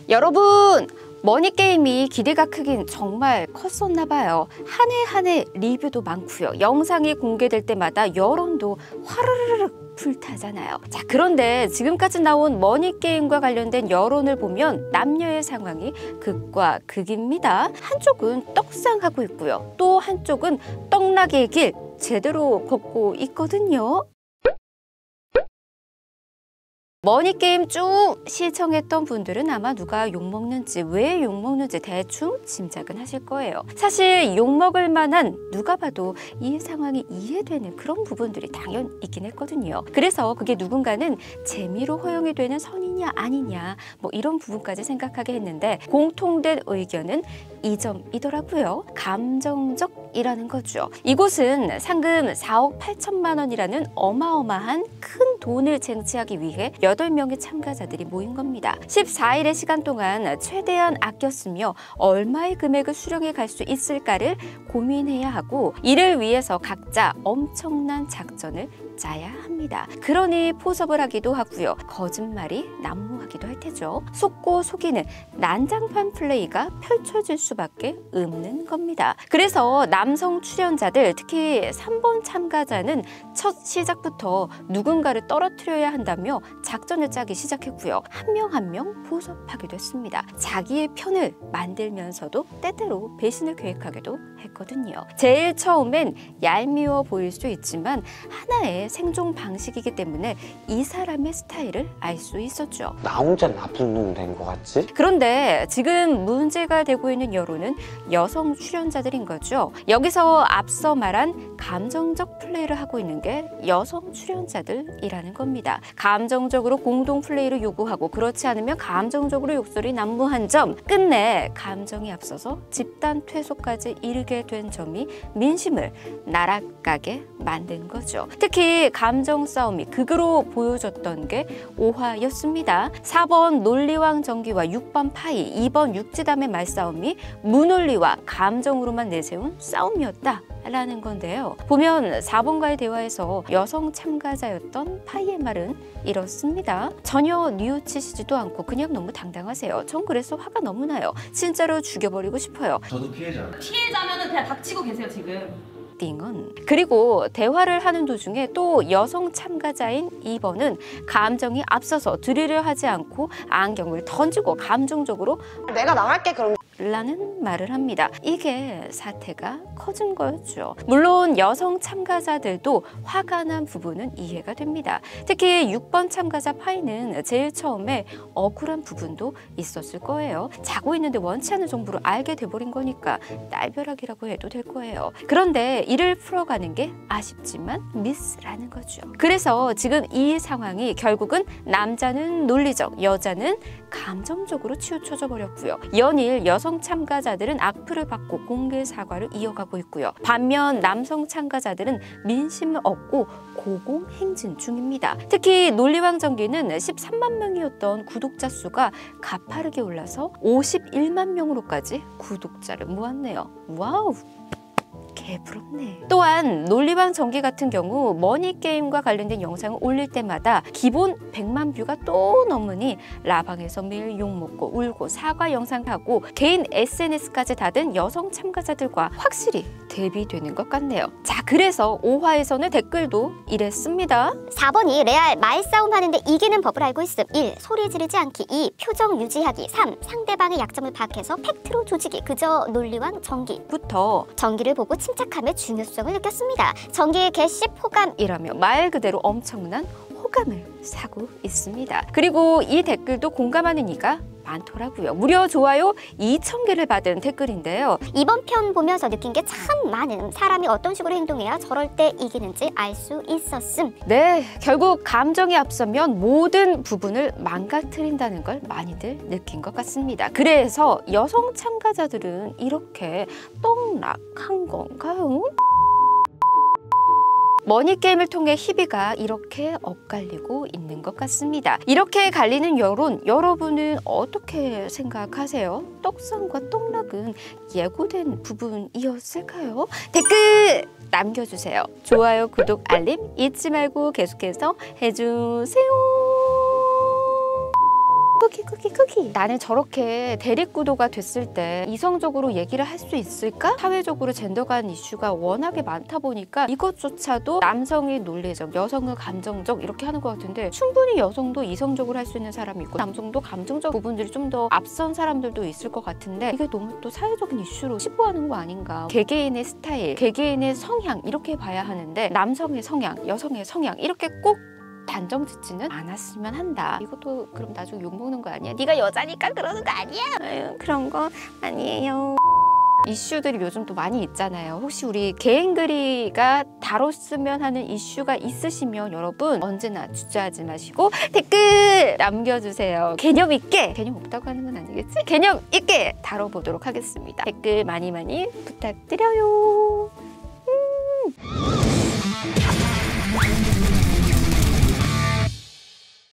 여러분, 머니게임이 기대가 크긴 정말 컸었나 봐요. 한 해 한 해 리뷰도 많고요. 영상이 공개될 때마다 여론도 화르르륵 불타잖아요. 자, 그런데 지금까지 나온 머니게임과 관련된 여론을 보면 남녀의 상황이 극과 극입니다. 한쪽은 떡상하고 있고요. 또 한쪽은 떡락의 길 제대로 걷고 있거든요. 머니게임 쭉 시청했던 분들은 아마 누가 욕먹는지, 왜 욕먹는지 대충 짐작은 하실 거예요. 사실 욕먹을 만한 누가 봐도 이 상황이 이해되는 그런 부분들이 당연 있긴 했거든요. 그래서 그게 누군가는 재미로 허용이 되는 선이냐 아니냐 뭐 이런 부분까지 생각하게 했는데 공통된 의견은 이 점이더라고요. 감정적이라는 거죠. 이곳은 상금 4억 8천만 원이라는 어마어마한 큰 돈을 쟁취하기 위해 8명의 참가자들이 모인 겁니다. 14일의 시간 동안 최대한 아껴 쓰며 얼마의 금액을 수령해 갈 수 있을까를 고민해야 하고 이를 위해서 각자 엄청난 작전을 짜야 합니다. 그러니 포섭을 하기도 하고요. 거짓말이 난무하기도 할 테죠. 속고 속이는 난장판 플레이가 펼쳐질 수밖에 없는 겁니다. 그래서 남성 출연자들, 특히 3번 참가자는 첫 시작부터 누군가를 떨어뜨려야 한다며 작전을 짜기 시작했고요. 한 명 한 명 포섭하기도 했습니다. 자기의 편을 만들면서도 때때로 배신을 계획하기도 했거든요. 제일 처음엔 얄미워 보일 수 있지만 하나의 생존 방식이기 때문에 이 사람의 스타일을 알 수 있었죠. 나 혼자 나쁜 놈 된 것 같지? 그런데 지금 문제가 되고 있는 여론은 여성 출연자들인 거죠. 여기서 앞서 말한 감정적 플레이를 하고 있는 게 여성 출연자들이라는 겁니다. 감정적으로 공동 플레이를 요구하고 그렇지 않으면 감정적으로 욕설이 난무한 점, 끝내 감정이 앞서서 집단 퇴소까지 이르게 된 점이 민심을 나락가게 만든 거죠. 특히 감정 싸움이 극으로 보여줬던 게 5화였습니다. 4번 논리왕 정기와 6번 파이, 2번 육지담의 말싸움이 무논리와 감정으로만 내세운 싸움이었다 라는 건데요. 보면 4번과의 대화에서 여성 참가자였던 파이의 말은 이렇습니다. 전혀 뉘우치시지도 않고 그냥 너무 당당하세요. 전 그래서 화가 너무 나요. 진짜로 죽여버리고 싶어요. 저도 피해자예요. 피해자면은 그냥 닥치고 계세요 지금. 띵은. 그리고 대화를 하는 도중에 또 여성 참가자인 2번은 감정이 앞서서 드리려 하지 않고 안경을 던지고 감정적으로 내가 나갈게 그럼 라는 말을 합니다. 이게 사태가 커진 거였죠. 물론 여성 참가자들도 화가 난 부분은 이해가 됩니다. 특히 6번 참가자 파이는 제일 처음에 억울한 부분도 있었을 거예요. 자고 있는데 원치 않는 정보를 알게 돼버린 거니까 딸벼락이라고 해도 될 거예요. 그런데 이를 풀어가는 게 아쉽지만 미스라는 거죠. 그래서 지금 이 상황이 결국은 남자는 논리적, 여자는 감정적으로 치우쳐져 버렸고요. 연일 여성 참가자들은 악플을 받고 공개 사과를 이어가고 있고요. 반면 남성 참가자들은 민심을 얻고 고공행진 중입니다. 특히 논리왕 정기는 13만 명이었던 구독자 수가 가파르게 올라서 51만 명으로까지 구독자를 모았네요. 와우! 개부럽네. 또한 논리왕 정기 같은 경우 머니게임과 관련된 영상을 올릴 때마다 기본 100만 뷰가 또 넘으니 라방에서 매일 욕먹고 울고 사과 영상하고 개인 SNS까지 닫은 여성 참가자들과 확실히 대비되는 것 같네요. 자, 그래서 5화에서는 댓글도 이랬습니다. 4번이 레알 말싸움 하는데 이기는 법을 알고 있음. 1. 소리 지르지 않기. 2. 표정 유지하기. 3. 상대방의 약점을 파악해서 팩트로 조지기. 그저 논리왕 정기부터 정기를 보고 침착함의 중요성을 느꼈습니다. 정기의 개씹 호감이라며 말 그대로 엄청난 호감을 사고 있습니다. 그리고 이 댓글도 공감하는 이가 많더라고요. 무려 좋아요 2,000개를 받은 댓글인데요. 이번 편 보면서 느낀 게 참 많음. 사람이 어떤 식으로 행동해야 저럴 때 이기는지 알 수 있었음. 네, 결국 감정이 앞서면 모든 부분을 망가뜨린다는 걸 많이들 느낀 것 같습니다. 그래서 여성 참가자들은 이렇게 떡락한 건가요? 머니게임을 통해 희비가 이렇게 엇갈리고 있는 것 같습니다. 이렇게 갈리는 여론, 여러분은 어떻게 생각하세요? 떡상과 떡락은 예고된 부분이었을까요? 댓글 남겨주세요. 좋아요, 구독, 알림 잊지 말고 계속해서 해주세요. 크기. 나는 저렇게 대립구도가 됐을 때 이성적으로 얘기를 할 수 있을까? 사회적으로 젠더 간 이슈가 워낙에 많다 보니까 이것조차도 남성이 논리적, 여성은 감정적 이렇게 하는 것 같은데 충분히 여성도 이성적으로 할 수 있는 사람이 있고 남성도 감정적 부분들이 좀 더 앞선 사람들도 있을 것 같은데 이게 너무 또 사회적인 이슈로 치부하는 거 아닌가. 개개인의 스타일, 개개인의 성향 이렇게 봐야 하는데 남성의 성향, 여성의 성향 이렇게 꼭 단정 짓지는 않았으면 한다. 이것도 그럼 나중에 욕먹는 거 아니야? 네가 여자니까 그러는 거 아니야? 아유, 그런 거 아니에요. 이슈들이 요즘 또 많이 있잖아요. 혹시 우리 개인글이가 다뤘으면 하는 이슈가 있으시면 여러분 언제나 주저하지 마시고 댓글 남겨주세요. 개념 있게, 개념 없다고 하는 건 아니겠지? 개념 있게 다뤄보도록 하겠습니다. 댓글 많이 부탁드려요.